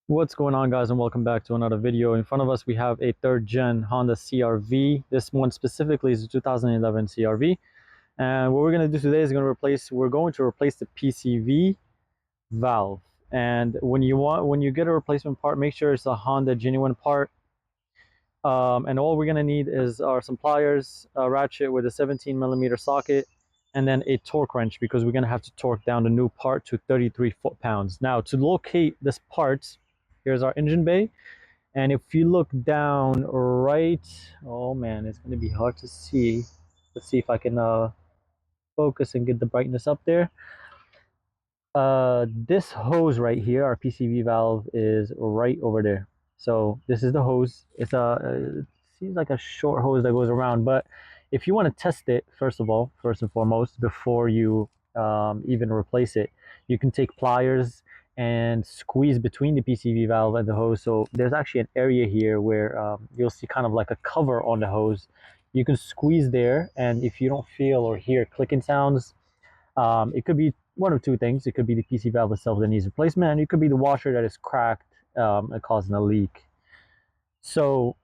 What's going on, guys, and welcome back to another video. In front of us we have a third gen Honda CR-V. This one specifically is a 2011 CR-V, and what we're going to do today is we're going to replace the PCV valve. And when you get a replacement part, make sure it's a Honda genuine part. And all we're going to need is some pliers, a ratchet with a 17mm socket, and then a torque wrench, because we're going to have to torque down the new part to 33 foot-pounds. Now, to locate this part, here's our engine bay, and if you look down right, oh man, it's going to be hard to see. Let's see if I can focus and get the brightness up there. This hose right here, our PCV valve, is right over there. So this is the hose. It seems like a short hose that goes around, but if you want to test it, first and foremost, before you even replace it, you can take pliers and squeeze between the PCV valve and the hose. So there's actually an area here where you'll see kind of like a cover on the hose. You can squeeze there, and if you don't feel or hear clicking sounds, it could be one of two things. It could be the PC valve itself that needs replacement, and it could be the washer that is cracked and causing a leak. So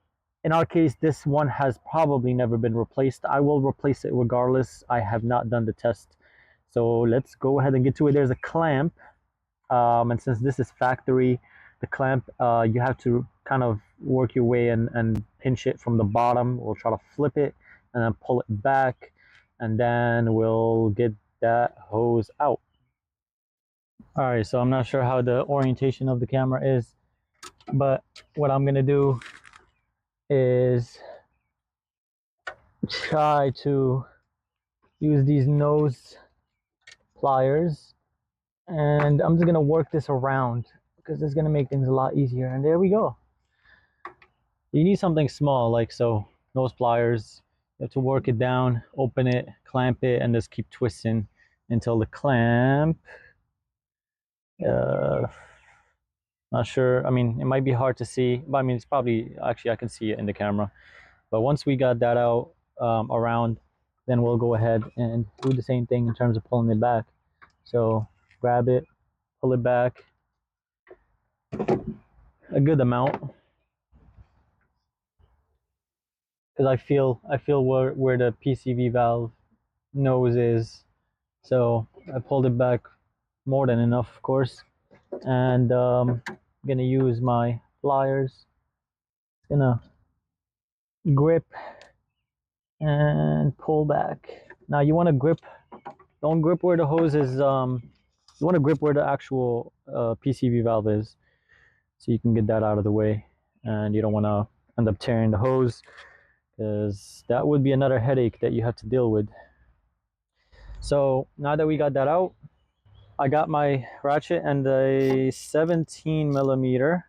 in our case, this one has probably never been replaced. I will replace it regardless. I have not done the test. So let's go ahead and get to it. There's a clamp, and since this is factory, the clamp, you have to kind of work your way and pinch it from the bottom. We'll try to flip it and then pull it back, and then we'll get that hose out. All right, so I'm not sure how the orientation of the camera is, but what I'm gonna do is try to use these nose pliers, and I'm just gonna work this around because it's gonna make things a lot easier. And there we go. You need something small like so, nose pliers. You have to work it down, open it, clamp it, and just keep twisting until the clamp, not sure, I mean, it might be hard to see, but I mean, it's probably, actually I can see it in the camera. But once we got that out, around, then we'll go ahead and do the same thing in terms of pulling it back. So grab it, pull it back a good amount, because I feel where the PCV valve nose is. So I pulled it back more than enough, of course, and I'm gonna use my pliers. Gonna grip and pull back. Now you want to grip, don't grip where the hose is, you want to grip where the actual PCV valve is, so you can get that out of the way, and you don't want to end up tearing the hose, because that would be another headache that you have to deal with. So now that we got that out, I got my ratchet and the 17mm,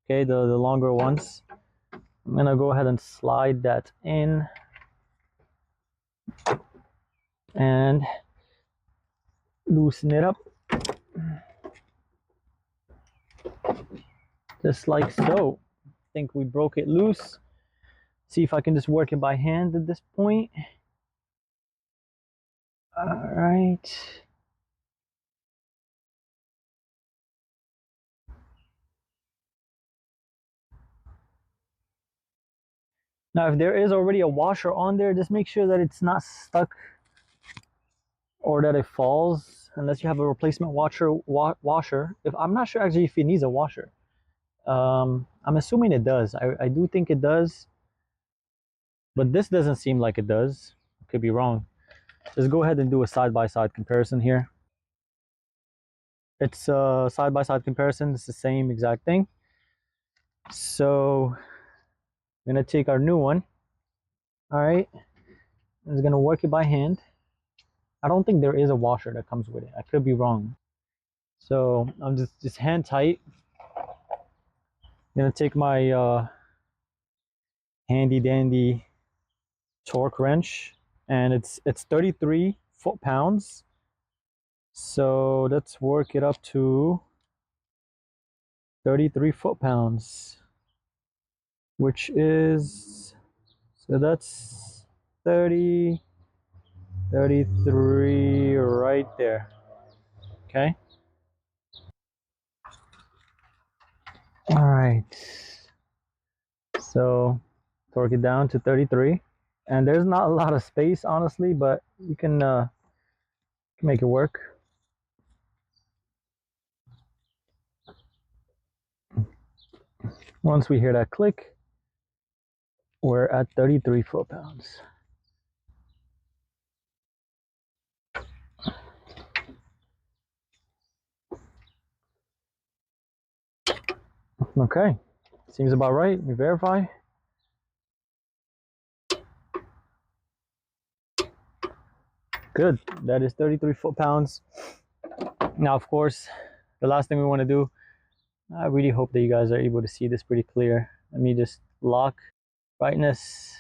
okay, the longer ones. I'm gonna go ahead and slide that in and loosen it up, just like so. I think we broke it loose. See if I can just work it by hand at this point. All right. Now, if there is already a washer on there, just make sure that it's not stuck or that it falls, unless you have a replacement washer. If I'm not sure actually if it needs a washer. I'm assuming it does. I do think it does, but this doesn't seem like it does. Could be wrong. Just go ahead and do a side-by-side comparison here. It's a side-by-side comparison. It's the same exact thing. So I'm gonna take our new one. All right, I'm just gonna work it by hand. I don't think there is a washer that comes with it. I could be wrong. So I'm just hand tight. I'm gonna take my handy dandy torque wrench, and it's 33 foot-pounds. So let's work it up to 33 foot-pounds, which is, so that's 30, 33 right there. Okay. All right. So torque it down to 33. And there's not a lot of space, honestly, but you can make it work. Once we hear that click, we're at 33 foot-pounds. Okay, seems about right. We verify. Good, that is 33 foot-pounds. Now, of course, the last thing we want to do, I really hope that you guys are able to see this pretty clear. Let me just lock brightness.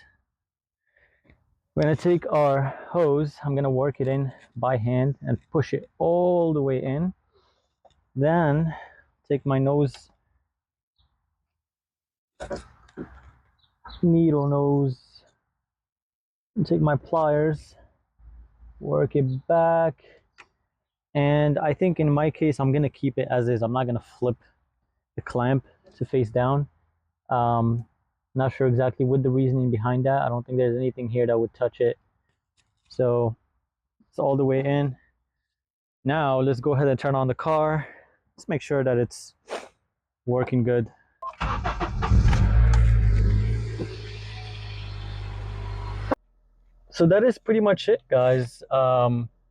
We're gonna take our hose, I'm gonna work it in by hand and push it all the way in. Then take my nose, needle nose, and take my pliers, work it back. And I think in my case, I'm gonna keep it as is. I'm not gonna flip the clamp to face down. Not sure exactly what the reasoning behind that. I don't think there's anything here that would touch it. So it's all the way in. Now let's go ahead and turn on the car. Let's make sure that it's working good. So that is pretty much it, guys.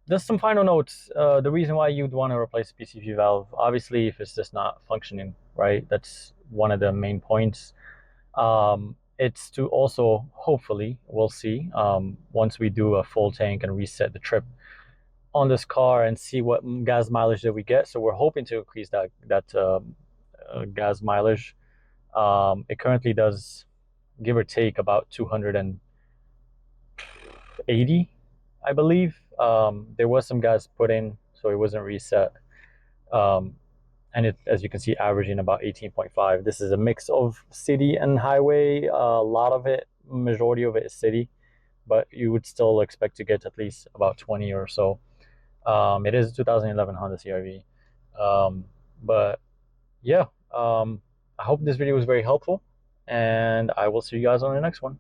Just some final notes. The reason why you'd want to replace the PCV valve, obviously, if it's just not functioning, right? That's one of the main points. It's to also, hopefully, we'll see, once we do a full tank and reset the trip on this car and see what gas mileage that we get. So we're hoping to increase that gas mileage. It currently does, give or take, about 280, I believe. There was some gas put in, so it wasn't reset. And it, as you can see, averaging about 18.5. This is a mix of city and highway. A lot of it, majority of it is city, but you would still expect to get at least about 20 or so. It is a 2011 Honda CR-V. But yeah, I hope this video was very helpful, and I will see you guys on the next one.